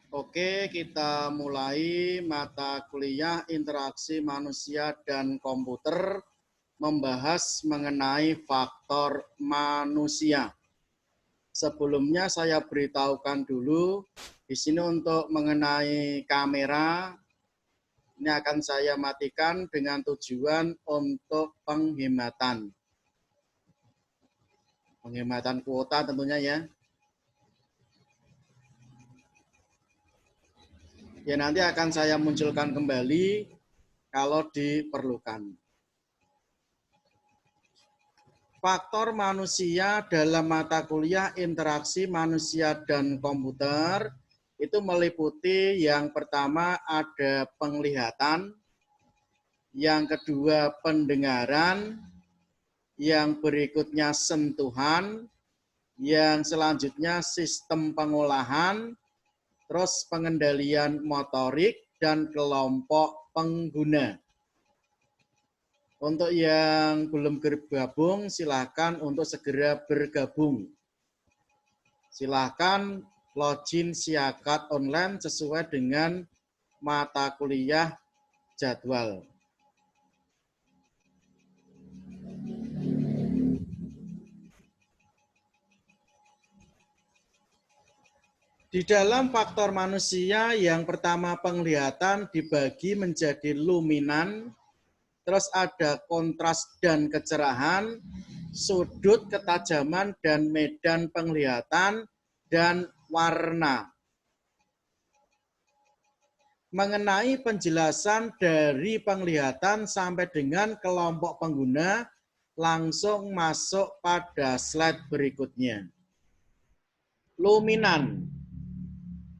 Oke, kita mulai mata kuliah interaksi manusia dan komputer, membahas mengenai faktor manusia. Sebelumnya saya beritahukan dulu, di sini untuk mengenai kamera, ini akan saya matikan dengan tujuan untuk penghematan kuota tentunya ya. Ya nanti akan saya munculkan kembali kalau diperlukan. Faktor manusia dalam mata kuliah interaksi manusia dan komputer itu meliputi yang pertama ada penglihatan, yang kedua pendengaran, yang berikutnya sentuhan, yang selanjutnya sistem pengolahan, terus pengendalian motorik dan kelompok pengguna. Untuk yang belum bergabung, silakan untuk segera bergabung. Silakan login Siakat online sesuai dengan mata kuliah jadwal. Di dalam faktor manusia, yang pertama penglihatan dibagi menjadi luminan, terus ada kontras dan kecerahan, sudut, ketajaman, dan medan penglihatan, dan warna. Mengenai penjelasan dari penglihatan sampai dengan kelompok pengguna, langsung masuk pada slide berikutnya. Luminan.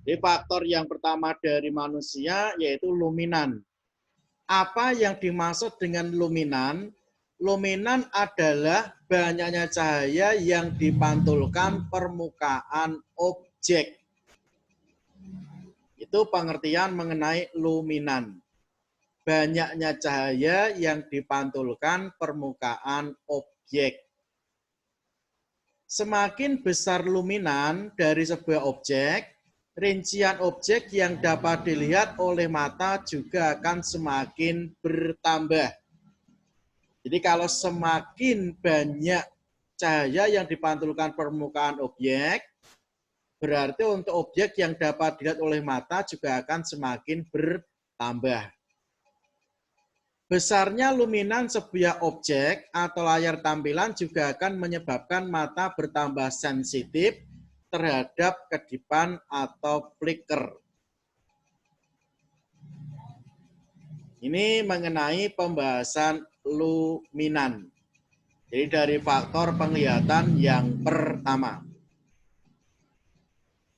Jadi faktor yang pertama dari manusia yaitu luminan. Apa yang dimaksud dengan luminan? Luminan adalah banyaknya cahaya yang dipantulkan permukaan objek. Itu pengertian mengenai luminan. Banyaknya cahaya yang dipantulkan permukaan objek. Semakin besar luminan dari sebuah objek, rincian objek yang dapat dilihat oleh mata juga akan semakin bertambah. Jadi kalau semakin banyak cahaya yang dipantulkan permukaan objek, berarti untuk objek yang dapat dilihat oleh mata juga akan semakin bertambah. Besarnya luminan sebuah objek atau layar tampilan juga akan menyebabkan mata bertambah sensitif terhadap kedipan atau flicker. Ini mengenai pembahasan luminan. Jadi dari faktor penglihatan yang pertama.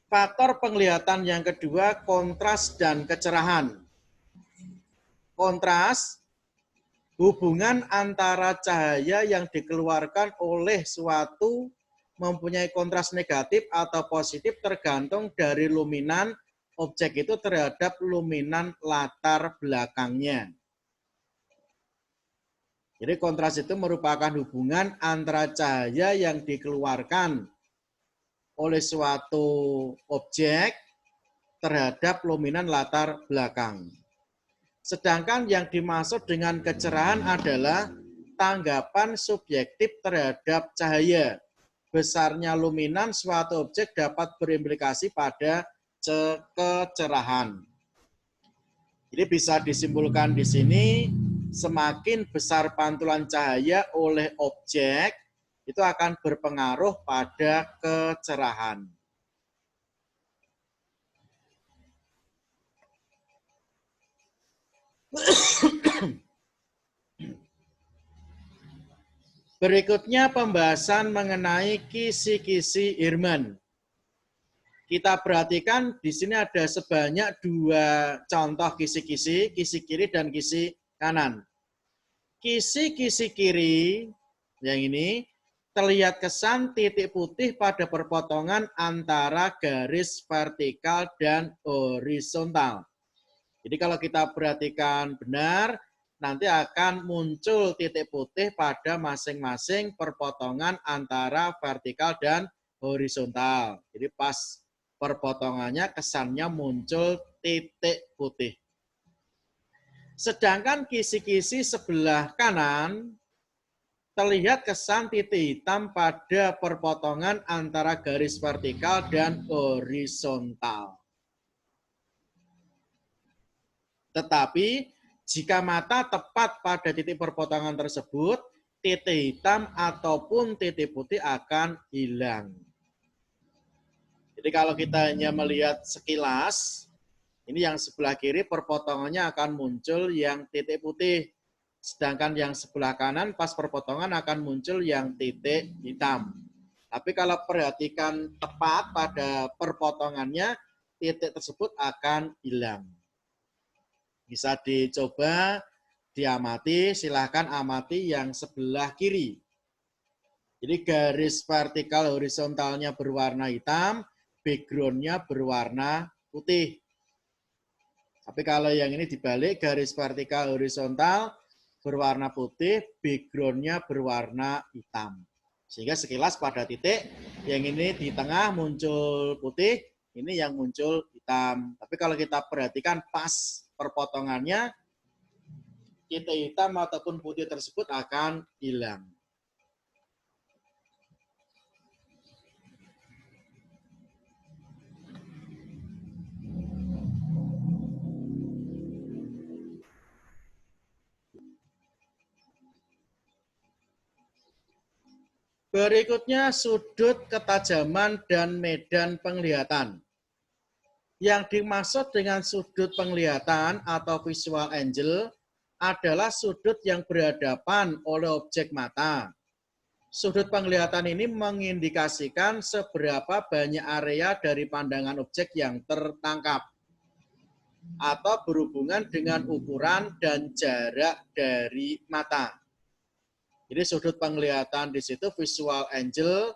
Faktor penglihatan yang kedua, kontras dan kecerahan. Kontras, hubungan antara cahaya yang dikeluarkan oleh suatu mempunyai kontras negatif atau positif tergantung dari luminan objek itu terhadap luminan latar belakangnya. Jadi kontras itu merupakan hubungan antara cahaya yang dikeluarkan oleh suatu objek terhadap luminan latar belakang. Sedangkan yang dimaksud dengan kecerahan adalah tanggapan subjektif terhadap cahaya. Besarnya luminan suatu objek dapat berimplikasi pada kecerahan. Jadi bisa disimpulkan di sini, semakin besar pantulan cahaya oleh objek, itu akan berpengaruh pada kecerahan. Berikutnya pembahasan mengenai kisi-kisi Hirman. Kita perhatikan di sini ada sebanyak 2 contoh kisi-kisi, kisi kiri dan kisi kanan. Kisi-kisi kiri yang ini terlihat kesan titik putih pada perpotongan antara garis vertikal dan horizontal. Jadi kalau kita perhatikan benar, nanti akan muncul titik putih pada masing-masing perpotongan antara vertikal dan horizontal. Jadi pas perpotongannya kesannya muncul titik putih. Sedangkan kisi-kisi sebelah kanan terlihat kesan titik hitam pada perpotongan antara garis vertikal dan horizontal. Tetapi jika mata tepat pada titik perpotongan tersebut, titik hitam ataupun titik putih akan hilang. Jadi kalau kita hanya melihat sekilas, ini yang sebelah kiri perpotongannya akan muncul yang titik putih. Sedangkan yang sebelah kanan pas perpotongan akan muncul yang titik hitam. Tapi kalau perhatikan tepat pada perpotongannya, titik tersebut akan hilang. Bisa dicoba, diamati, silahkan amati yang sebelah kiri. Jadi garis vertikal horizontalnya berwarna hitam, background-nya berwarna putih. Tapi kalau yang ini dibalik, garis vertikal horizontal berwarna putih, background-nya berwarna hitam. Sehingga sekilas pada titik, yang ini di tengah muncul putih, ini yang muncul hitam. Tapi kalau kita perhatikan pas perpotongannya, titik hitam ataupun putih tersebut akan hilang. Berikutnya sudut ketajaman dan medan penglihatan. Yang dimaksud dengan sudut penglihatan atau visual angle adalah sudut yang berhadapan oleh objek mata. Sudut penglihatan ini mengindikasikan seberapa banyak area dari pandangan objek yang tertangkap atau berhubungan dengan ukuran dan jarak dari mata. Jadi sudut penglihatan di situ visual angle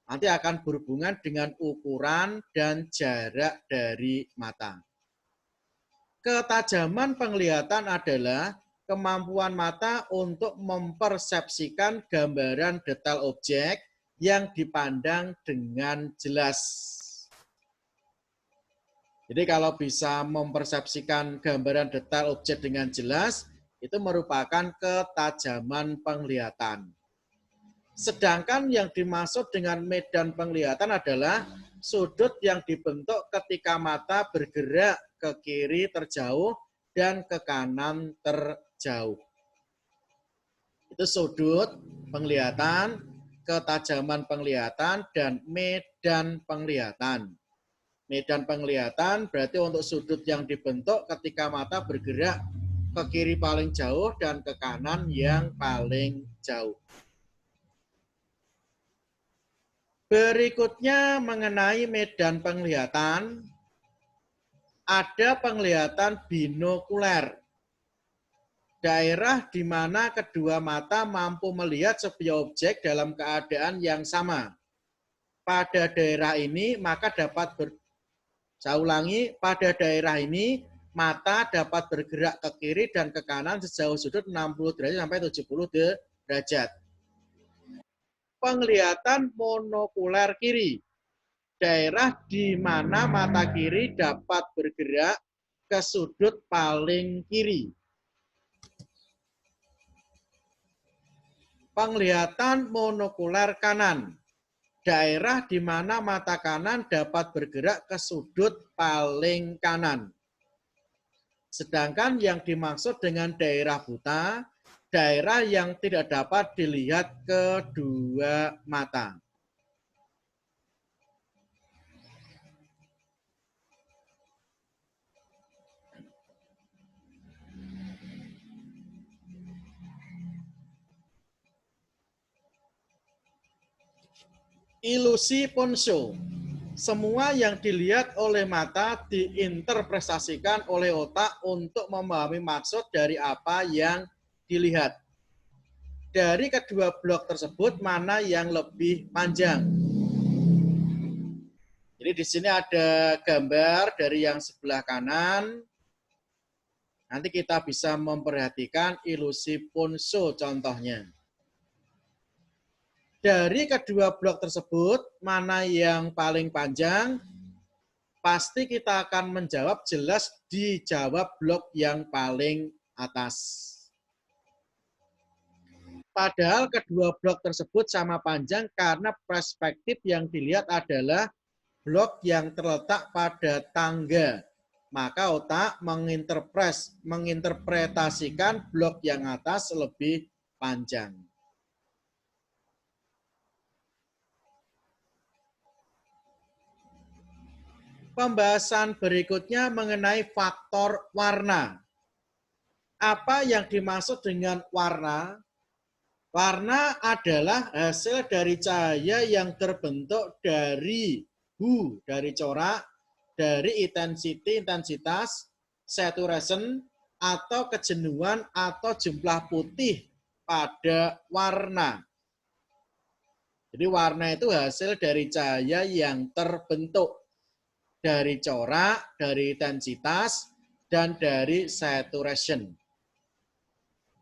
nanti akan berhubungan dengan ukuran dan jarak dari mata. Ketajaman penglihatan adalah kemampuan mata untuk mempersepsikan gambaran detail objek yang dipandang dengan jelas. Jadi kalau bisa mempersepsikan gambaran detail objek dengan jelas, itu merupakan ketajaman penglihatan. Sedangkan yang dimaksud dengan medan penglihatan adalah sudut yang dibentuk ketika mata bergerak ke kiri terjauh dan ke kanan terjauh. Itu sudut penglihatan, ketajaman penglihatan, dan medan penglihatan. Medan penglihatan berarti untuk sudut yang dibentuk ketika mata bergerak ke kiri paling jauh dan ke kanan yang paling jauh. Berikutnya mengenai medan penglihatan, ada penglihatan binokuler. Daerah di mana kedua mata mampu melihat sebuah objek dalam keadaan yang sama. Pada daerah ini maka saya ulangi, pada daerah ini mata dapat bergerak ke kiri dan ke kanan sejauh sudut 60 derajat sampai 70 derajat. Penglihatan monokuler kiri. Daerah di mana mata kiri dapat bergerak ke sudut paling kiri. Penglihatan monokuler kanan. Daerah di mana mata kanan dapat bergerak ke sudut paling kanan. Sedangkan yang dimaksud dengan daerah buta, daerah yang tidak dapat dilihat kedua mata. Ilusi Ponceau. Semua yang dilihat oleh mata diinterpretasikan oleh otak untuk memahami maksud dari apa yang dilihat. Dari kedua blok tersebut, mana yang lebih panjang? Jadi di sini ada gambar dari yang sebelah kanan. Nanti kita bisa memperhatikan ilusi Ponceau contohnya. Dari kedua blok tersebut, mana yang paling panjang? pasti kita akan menjawab jelas dijawab blok yang paling atas. Padahal kedua blok tersebut sama panjang karena perspektif yang dilihat adalah blok yang terletak pada tangga. Maka otak menginterpretasikan blok yang atas lebih panjang. Pembahasan berikutnya mengenai faktor warna. Apa yang dimaksud dengan warna? Warna adalah hasil dari cahaya yang terbentuk dari dari corak, dari intensitas, saturation, atau kejenuhan atau jumlah putih pada warna. Jadi warna itu hasil dari cahaya yang terbentuk dari corak, dari intensitas, dan dari saturation.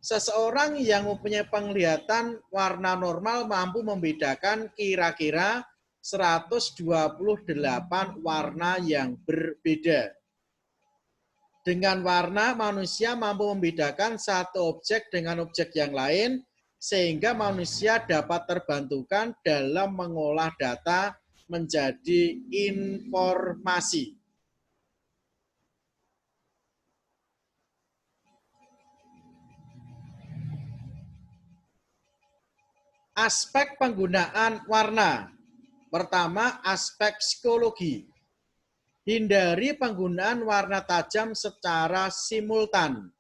Seseorang yang mempunyai penglihatan warna normal mampu membedakan kira-kira 128 warna yang berbeda. Dengan warna, manusia mampu membedakan satu objek dengan objek yang lain, sehingga manusia dapat terbantukan dalam mengolah data menjadi informasi. Aspek penggunaan warna. Pertama, aspek psikologi. Hindari penggunaan warna tajam secara simultan.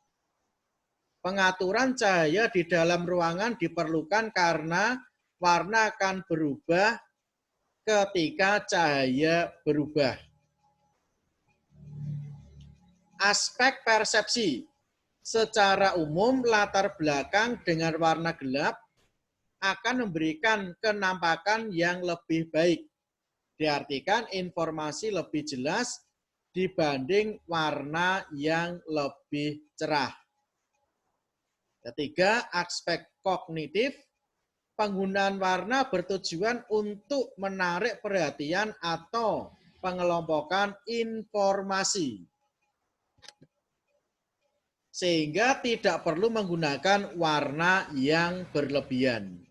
Pengaturan cahaya di dalam ruangan diperlukan karena warna akan berubah ketika cahaya berubah. Aspek persepsi. Secara umum, latar belakang dengan warna gelap akan memberikan kenampakan yang lebih baik. Diartikan informasi lebih jelas dibanding warna yang lebih cerah. Ketiga, aspek kognitif. Penggunaan warna bertujuan untuk menarik perhatian atau pengelompokan informasi. Sehingga tidak perlu menggunakan warna yang berlebihan.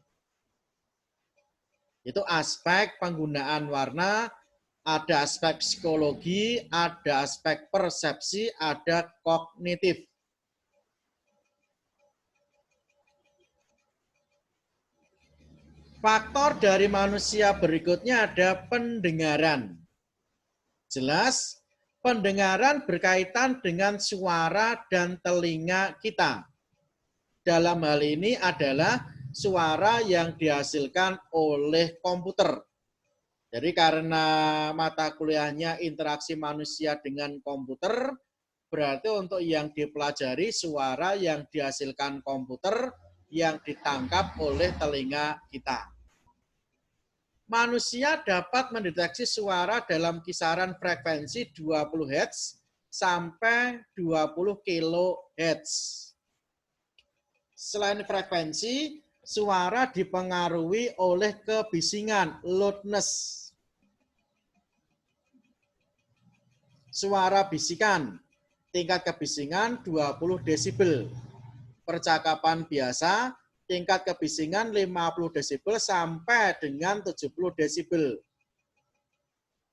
Itu aspek penggunaan warna, ada aspek psikologi, ada aspek persepsi, ada kognitif. Faktor dari manusia berikutnya ada pendengaran. Jelas, pendengaran berkaitan dengan suara dan telinga kita. Dalam hal ini adalah suara yang dihasilkan oleh komputer. Jadi karena mata kuliahnya interaksi manusia dengan komputer, berarti untuk yang dipelajari suara yang dihasilkan komputer yang ditangkap oleh telinga kita. Manusia dapat mendeteksi suara dalam kisaran frekuensi 20 Hz sampai 20 kHz. Selain frekuensi, suara dipengaruhi oleh kebisingan, loudness. Suara bisikan, tingkat kebisingan 20 desibel. Percakapan biasa, tingkat kebisingan 50 desibel sampai dengan 70 desibel.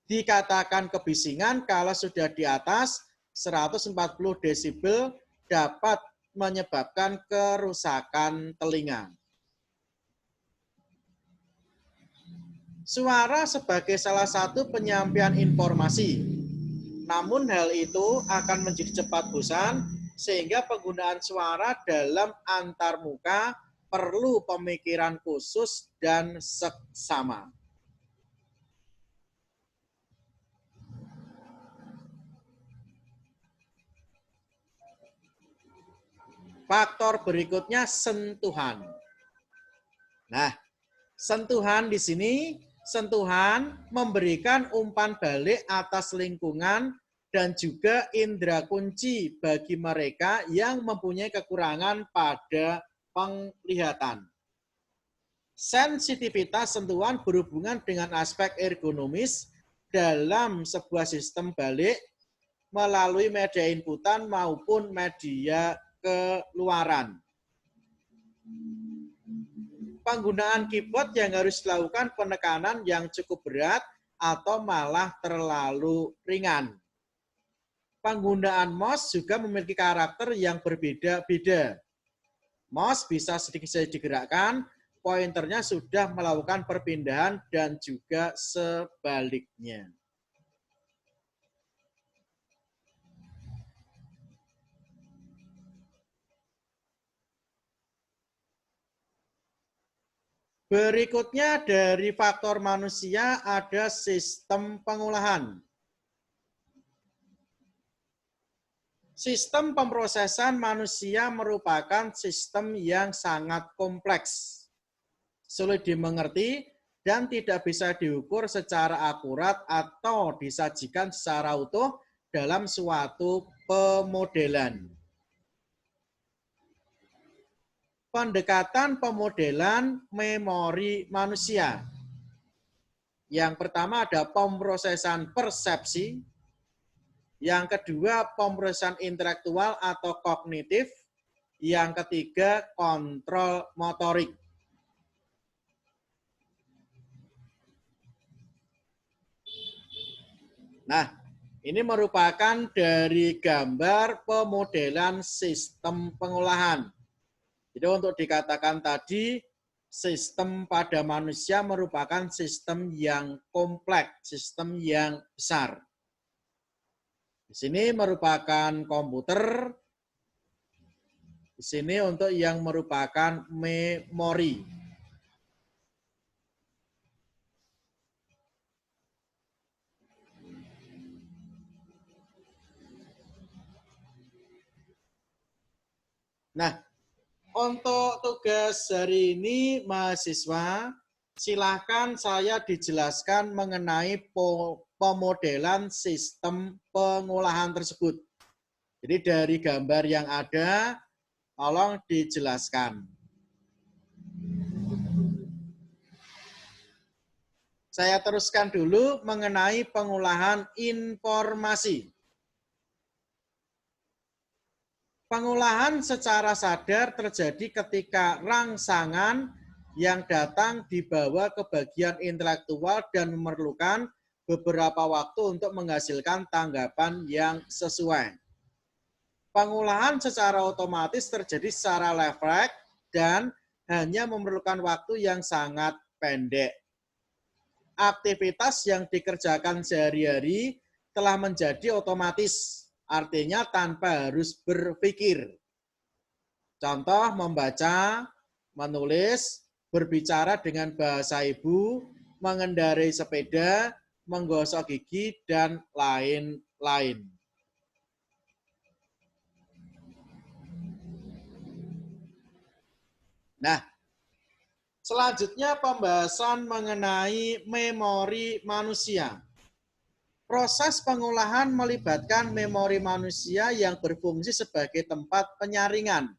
Dikatakan kebisingan kalau sudah di atas 140 desibel dapat menyebabkan kerusakan telinga. Suara sebagai salah satu penyampaian informasi. Namun hal itu akan menjadi cepat bosan sehingga penggunaan suara dalam antarmuka perlu pemikiran khusus dan seksama. Faktor berikutnya sentuhan. Nah, sentuhan di sini sentuhan memberikan umpan balik atas lingkungan dan juga indera kunci bagi mereka yang mempunyai kekurangan pada penglihatan. Sensitivitas sentuhan berhubungan dengan aspek ergonomis dalam sebuah sistem balik melalui media inputan maupun media keluaran. Penggunaan keyboard yang harus dilakukan penekanan yang cukup berat atau malah terlalu ringan. Penggunaan mouse juga memiliki karakter yang berbeda-beda. Mouse bisa sedikit saja digerakkan, pointernya sudah melakukan perpindahan dan juga sebaliknya. Berikutnya dari faktor manusia ada sistem pengolahan. Sistem pemrosesan manusia merupakan sistem yang sangat kompleks, sulit dimengerti, dan tidak bisa diukur secara akurat atau disajikan secara utuh dalam suatu pemodelan. Pendekatan pemodelan memori manusia. Yang pertama ada pemrosesan persepsi, yang kedua pemrosesan intelektual atau kognitif, yang ketiga kontrol motorik. Nah, ini merupakan dari gambar pemodelan sistem pengolahan. Jadi untuk dikatakan tadi, sistem pada manusia merupakan sistem yang kompleks, sistem yang besar. Di sini merupakan komputer, di sini untuk yang merupakan memori. Nah, untuk tugas hari ini, mahasiswa, silakan saya dijelaskan mengenai pemodelan sistem pengolahan tersebut. Jadi dari gambar yang ada, tolong dijelaskan. Saya teruskan dulu mengenai pengolahan informasi. Pengolahan secara sadar terjadi ketika rangsangan yang datang dibawa ke bagian intelektual dan memerlukan beberapa waktu untuk menghasilkan tanggapan yang sesuai. Pengolahan secara otomatis terjadi secara refleks dan hanya memerlukan waktu yang sangat pendek. Aktivitas yang dikerjakan sehari-hari telah menjadi otomatis. Artinya tanpa harus berpikir. Contoh membaca, menulis, berbicara dengan bahasa ibu, mengendarai sepeda, menggosok gigi, dan lain-lain. Nah, selanjutnya pembahasan mengenai memori manusia. Proses pengolahan melibatkan memori manusia yang berfungsi sebagai tempat penyaringan,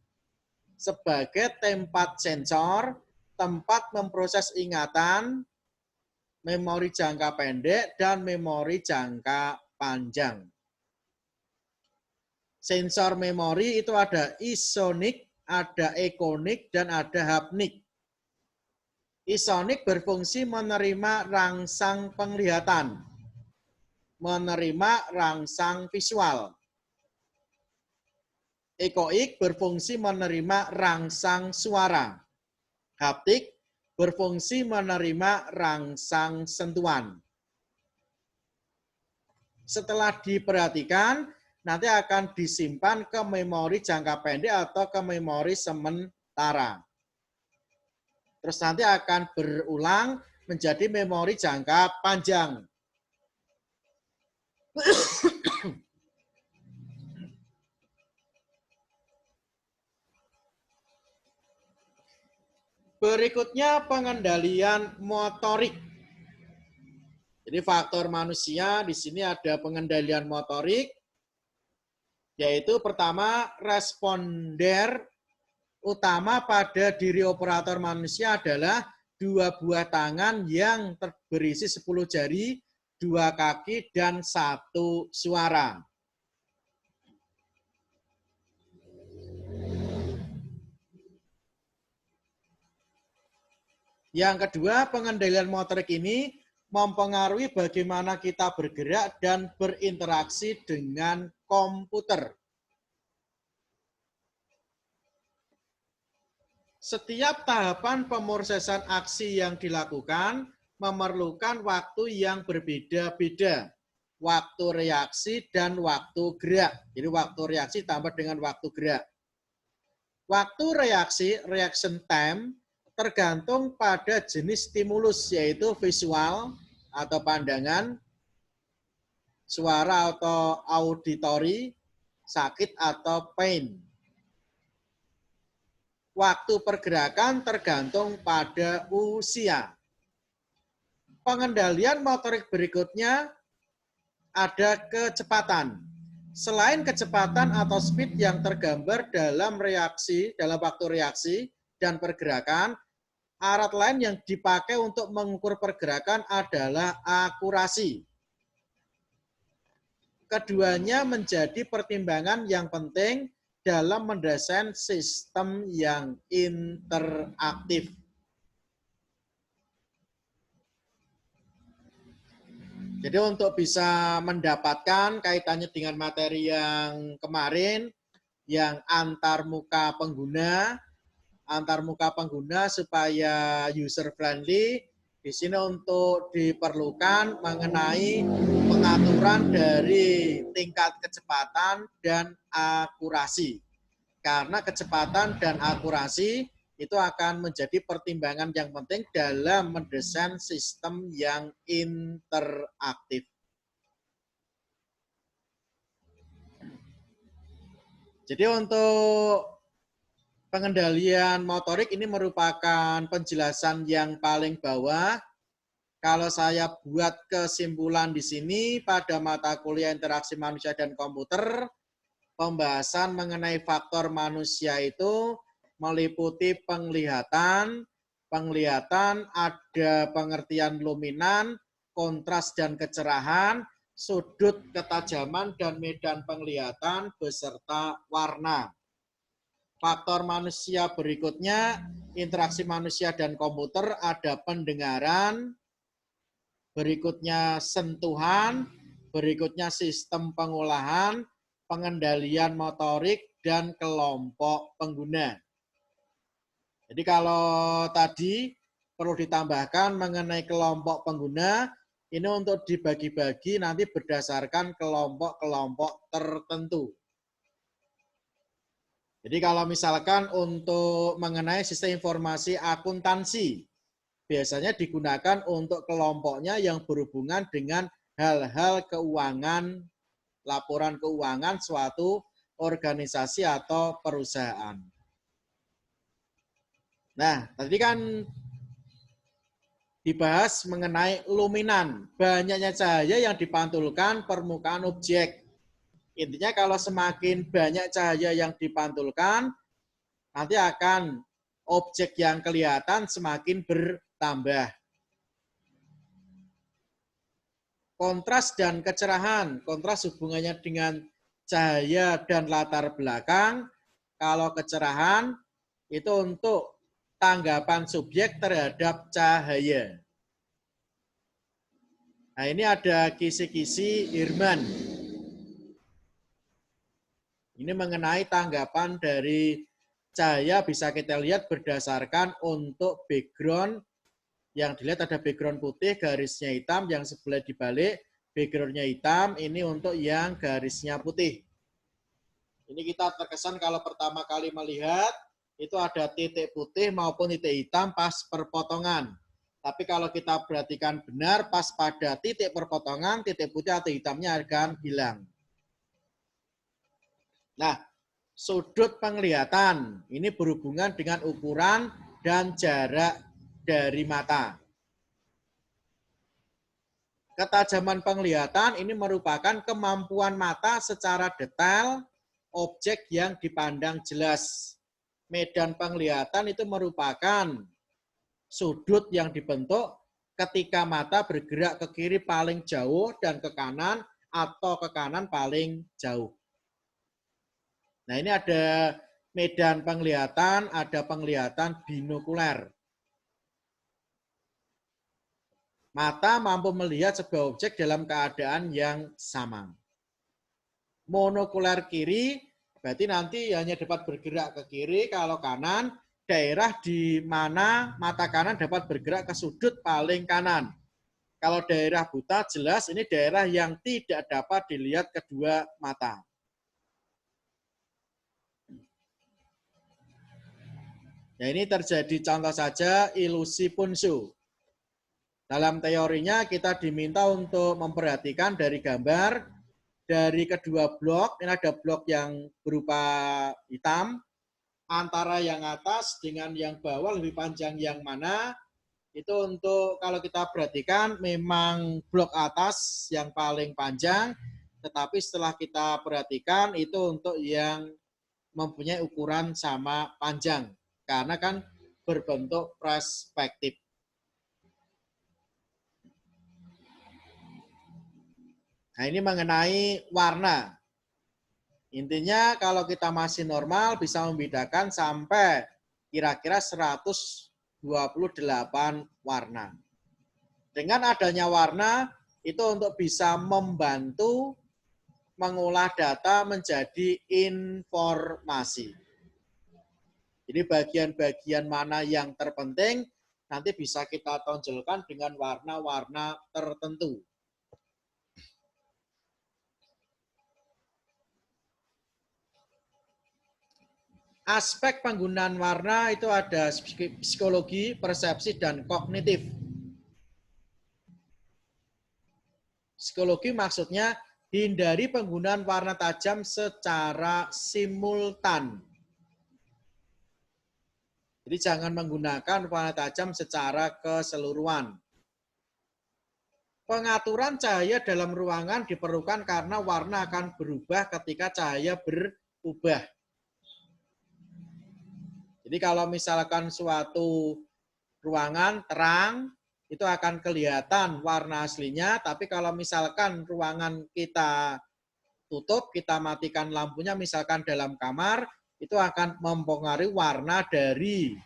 sebagai tempat sensor, tempat memproses ingatan, memori jangka pendek, dan memori jangka panjang. Sensor memori itu ada isonik, ada ekonik, dan ada hapnik. Isonik berfungsi menerima rangsang penglihatan, menerima rangsang visual. Ekoik berfungsi menerima rangsang suara. Haptik berfungsi menerima rangsang sentuhan. Setelah diperhatikan, nanti akan disimpan ke memori jangka pendek atau ke memori sementara. Terus nanti akan berulang menjadi memori jangka panjang. Berikutnya pengendalian motorik. Jadi faktor manusia di sini ada pengendalian motorik, yaitu pertama responder utama pada diri operator manusia adalah 2 buah tangan yang berisi 10 jari 2 kaki, dan 1 suara. Yang kedua, pengendalian motorik ini mempengaruhi bagaimana kita bergerak dan berinteraksi dengan komputer. Setiap tahapan pemrosesan aksi yang dilakukan memerlukan waktu yang berbeda-beda. Waktu reaksi dan waktu gerak. Jadi waktu reaksi tambah dengan waktu gerak. Waktu reaksi, reaction time, tergantung pada jenis stimulus, yaitu visual atau pandangan, suara atau auditory, sakit atau pain. Waktu pergerakan tergantung pada usia. Pengendalian motorik berikutnya ada kecepatan. Selain kecepatan atau speed yang tergambar dalam reaksi, dalam waktu reaksi dan pergerakan, alat lain yang dipakai untuk mengukur pergerakan adalah akurasi. Keduanya menjadi pertimbangan yang penting dalam mendesain sistem yang interaktif. Jadi untuk bisa mendapatkan kaitannya dengan materi yang kemarin, yang antar muka pengguna supaya user friendly, di sini untuk diperlukan mengenai pengaturan dari tingkat kecepatan dan akurasi. Karena kecepatan dan akurasi itu akan menjadi pertimbangan yang penting dalam mendesain sistem yang interaktif. Jadi untuk pengendalian motorik ini merupakan penjelasan yang paling bawah. Kalau saya buat kesimpulan di sini pada mata kuliah interaksi manusia dan komputer, pembahasan mengenai faktor manusia itu meliputi penglihatan, ada pengertian luminan, kontras dan kecerahan, sudut ketajaman dan medan penglihatan beserta warna. Faktor manusia berikutnya, interaksi manusia dan komputer, ada pendengaran, berikutnya sentuhan, berikutnya sistem pengolahan, pengendalian motorik, dan kelompok pengguna. Jadi kalau tadi perlu ditambahkan mengenai kelompok pengguna, ini untuk dibagi-bagi nanti berdasarkan kelompok-kelompok tertentu. Jadi kalau misalkan untuk mengenai sistem informasi akuntansi, biasanya digunakan untuk kelompoknya yang berhubungan dengan hal-hal keuangan, laporan keuangan suatu organisasi atau perusahaan. Nah, tadi kan dibahas mengenai luminan, banyaknya cahaya yang dipantulkan permukaan objek. Intinya kalau semakin banyak cahaya yang dipantulkan, nanti akan objek yang kelihatan semakin bertambah. Kontras dan kecerahan. Kontras hubungannya dengan cahaya dan latar belakang. Kalau kecerahan itu untuk tanggapan subjek terhadap cahaya. Nah, ini ada kisi-kisi Hirman. Ini mengenai tanggapan dari cahaya bisa kita lihat berdasarkan untuk background. Yang dilihat ada background putih, garisnya hitam, yang sebelah dibalik, backgroundnya hitam, ini untuk yang garisnya putih. Ini kita terkesan kalau pertama kali melihat, itu ada titik putih maupun titik hitam pas perpotongan. Tapi kalau kita perhatikan benar, pas pada titik perpotongan, titik putih atau hitamnya akan hilang. Nah, sudut penglihatan, ini berhubungan dengan ukuran dan jarak dari mata. Ketajaman penglihatan ini merupakan kemampuan mata secara detail objek yang dipandang jelas. Medan penglihatan itu merupakan sudut yang dibentuk ketika mata bergerak ke kiri paling jauh dan ke kanan atau ke kanan paling jauh. Nah, ini ada medan penglihatan, ada penglihatan binokuler. Mata mampu melihat sebuah objek dalam keadaan yang sama. Monokuler kiri berarti nanti hanya dapat bergerak ke kiri, kalau kanan daerah di mana mata kanan dapat bergerak ke sudut paling kanan. Kalau daerah buta jelas ini daerah yang tidak dapat dilihat kedua mata. Ya, ini terjadi contoh saja ilusi punsu. Dalam teorinya kita diminta untuk memperhatikan dari gambar, dari kedua blok, ini ada blok yang berupa hitam, antara yang atas dengan yang bawah lebih panjang yang mana, itu untuk kalau kita perhatikan memang blok atas yang paling panjang, tetapi setelah kita perhatikan itu untuk yang mempunyai ukuran sama panjang, karena kan berbentuk perspektif. Nah, ini mengenai warna. Intinya kalau kita masih normal bisa membedakan sampai kira-kira 128 warna. Dengan adanya warna itu untuk bisa membantu mengolah data menjadi informasi. Jadi bagian-bagian mana yang terpenting nanti bisa kita tonjolkan dengan warna-warna tertentu. Aspek penggunaan warna itu ada psikologi, persepsi, dan kognitif. Psikologi maksudnya hindari penggunaan warna tajam secara simultan. Jadi jangan menggunakan warna tajam secara keseluruhan. Pengaturan cahaya dalam ruangan diperlukan karena warna akan berubah ketika cahaya berubah. Jadi kalau misalkan suatu ruangan terang, itu akan kelihatan warna aslinya, tapi kalau misalkan ruangan kita tutup, kita matikan lampunya, misalkan dalam kamar, itu akan mempengaruhi warna dari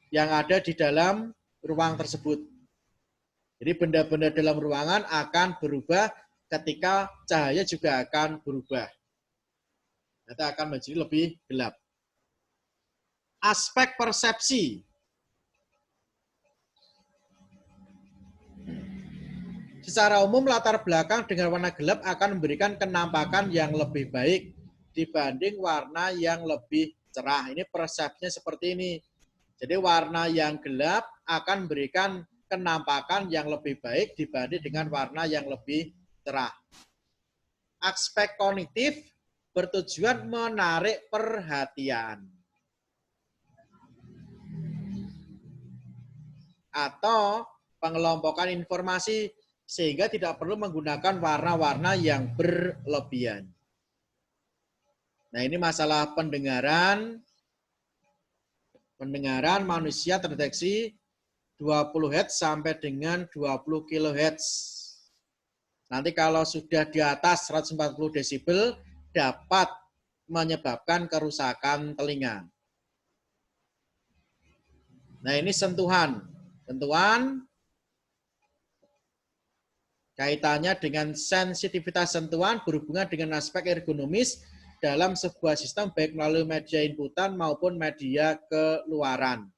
yang ada di dalam ruang tersebut. Jadi benda-benda dalam ruangan akan berubah ketika cahaya juga akan berubah. Nanti akan menjadi lebih gelap. Aspek persepsi. Secara umum latar belakang dengan warna gelap akan memberikan kenampakan yang lebih baik dibanding warna yang lebih cerah. Ini persepsinya seperti ini. Jadi warna yang gelap akan memberikan kenampakan yang lebih baik dibanding dengan warna yang lebih cerah. Aspek kognitif bertujuan menarik perhatian atau pengelompokan informasi sehingga tidak perlu menggunakan warna-warna yang berlebihan. Nah, ini masalah pendengaran. Pendengaran manusia terdeteksi 20 Hz sampai dengan 20 kHz. Nanti kalau sudah di atas 140 desibel dapat menyebabkan kerusakan telinga. Nah, ini sentuhan. Sentuhan kaitannya dengan sensitivitas sentuhan berhubungan dengan aspek ergonomis dalam sebuah sistem baik melalui media inputan maupun media keluaran.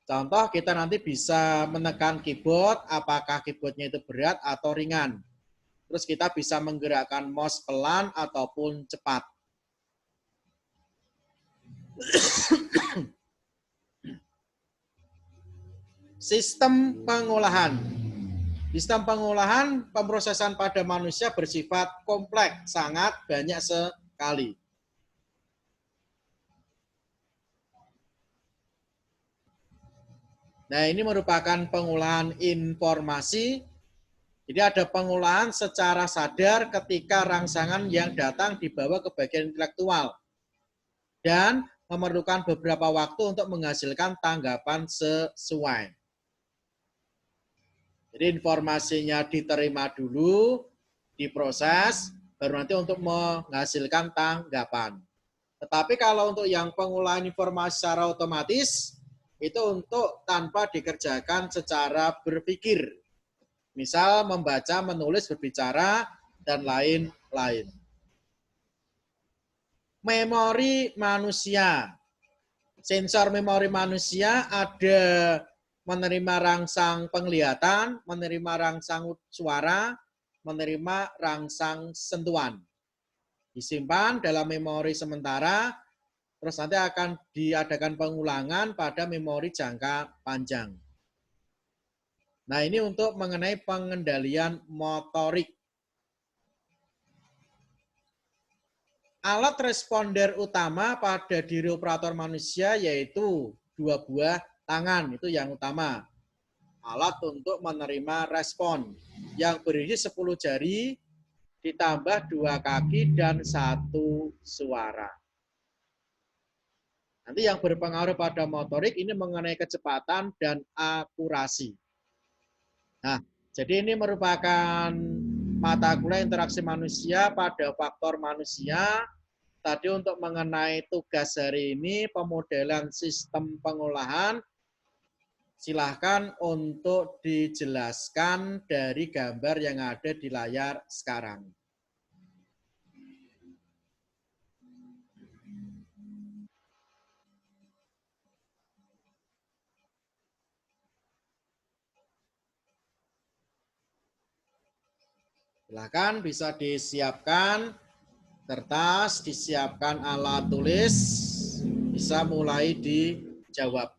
Contoh, kita nanti bisa menekan keyboard, apakah keyboardnya itu berat atau ringan. Terus kita bisa menggerakkan mouse pelan ataupun cepat. Sistem pengolahan. Sistem pengolahan pemrosesan pada manusia bersifat kompleks, sangat banyak sekali. Nah, ini merupakan pengolahan informasi. Jadi ada pengolahan secara sadar ketika rangsangan yang datang dibawa ke bagian intelektual. Dan memerlukan beberapa waktu untuk menghasilkan tanggapan sesuai. Jadi informasinya diterima dulu, diproses, baru nanti untuk menghasilkan tanggapan. Tetapi kalau untuk yang pengolahan informasi secara otomatis, itu untuk tanpa dikerjakan secara berpikir. Misal membaca, menulis, berbicara, dan lain-lain. Memori manusia. Sensor memori manusia ada menerima rangsang penglihatan, menerima rangsang suara, menerima rangsang sentuhan. Disimpan dalam memori sementara, terus nanti akan diadakan pengulangan pada memori jangka panjang. Nah, ini untuk mengenai pengendalian motorik. Alat responder utama pada diri operator manusia yaitu 2 buah tangan, itu yang utama. Alat untuk menerima respon yang berisi 10 jari ditambah 2 kaki dan 1 suara. Nanti yang berpengaruh pada motorik ini mengenai kecepatan dan akurasi. Nah, jadi ini merupakan mata kuliah interaksi manusia pada faktor manusia. Tadi untuk mengenai tugas hari ini, pemodelan sistem pengolahan, silahkan untuk dijelaskan dari gambar yang ada di layar sekarang. Silahkan bisa disiapkan kertas, disiapkan alat tulis, bisa mulai dijawab.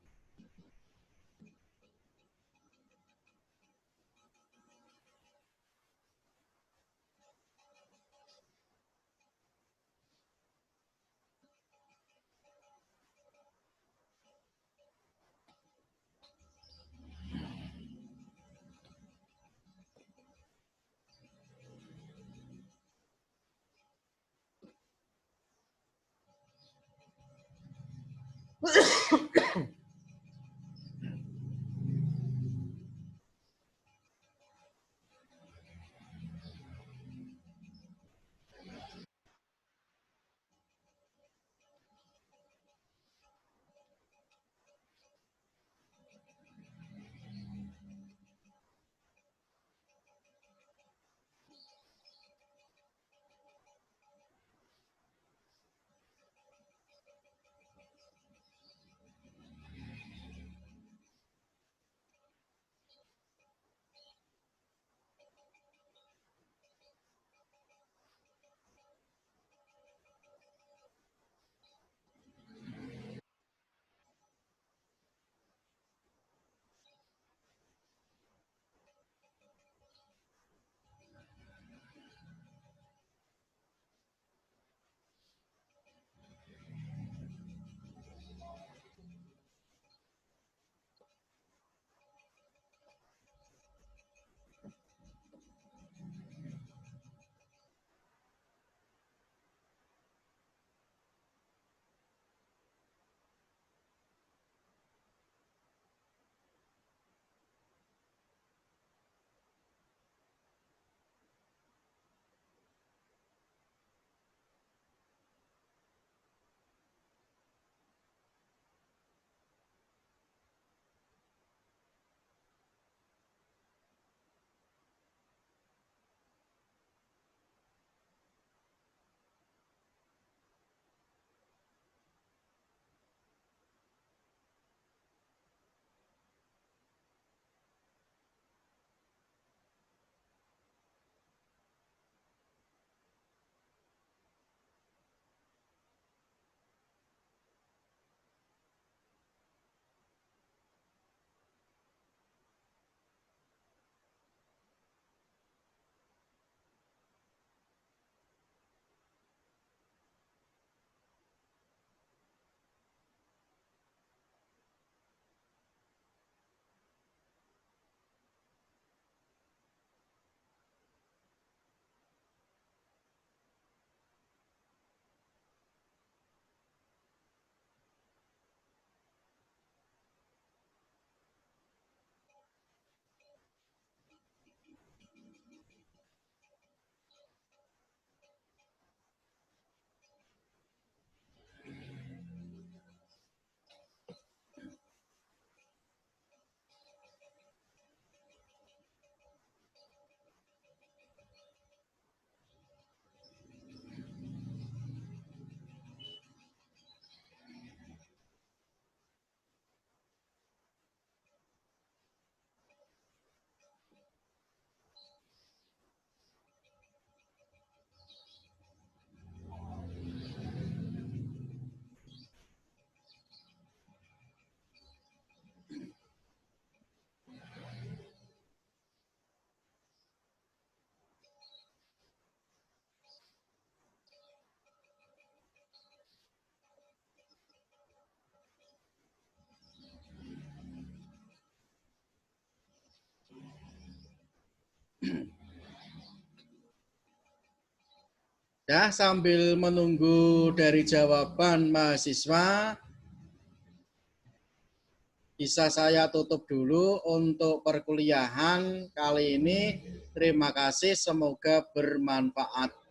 Ya, sambil menunggu dari jawaban mahasiswa, bisa saya tutup dulu untuk perkuliahan kali ini. Terima kasih, semoga bermanfaat.